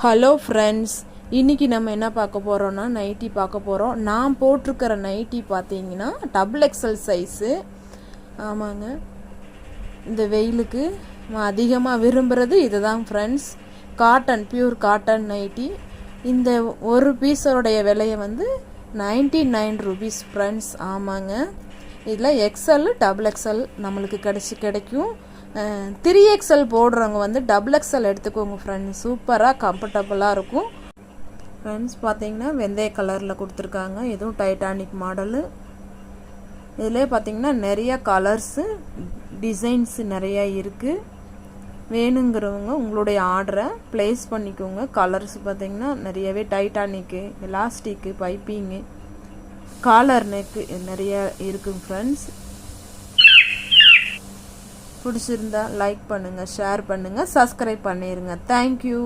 Hello friends, இன்றைக்கி நம்ம என்ன பார்க்க போகிறோன்னா நைட்டி பார்க்க போகிறோம். நான் போட்டிருக்கிற நைட்டி பார்த்தீங்கன்னா டபுள் எக்ஸல் சைஸு. ஆமாங்க, இந்த வெயிலுக்கு அதிகமாக விரும்புகிறது இது தான் friends. Cotton, pure cotton nightie. இந்த ஒரு பீஸோடைய விலையை வந்து 99 rupees ஃப்ரெண்ட்ஸ். ஆமாங்க, இதில் எக்ஸல் டபுள் எக்ஸல் நம்மளுக்கு கிடைக்கும். 3XL போடுறவங்க வந்து டபுள் எக்ஸல் எடுத்துக்கோங்க ஃப்ரெண்ட்ஸ். சூப்பராக கம்ஃபர்டபுளாக இருக்கும் ஃப்ரெண்ட்ஸ். பார்த்தீங்கன்னா வெந்தய கலரில் கொடுத்துருக்காங்க. இதுவும் டைட்டானிக் மாடலு. இதிலே பார்த்தீங்கன்னா நிறைய கலர்ஸு டிசைன்ஸு நிறையா இருக்குது. வேணுங்கிறவங்க உங்களுடைய ஆர்டரை ப்ளேஸ் பண்ணிக்கோங்க. கலர்ஸ் பார்த்தீங்கன்னா நிறையவே Titanic, elastic, piping, collar neck நிறைய இருக்குங்க ஃப்ரெண்ட்ஸ். பிடிச்சிருந்தா லைக் பண்ணுங்கள், ஷேர் பண்ணுங்கள், சப்ஸ்கிரைப் பண்ணிடுங்க. தேங்க்யூ.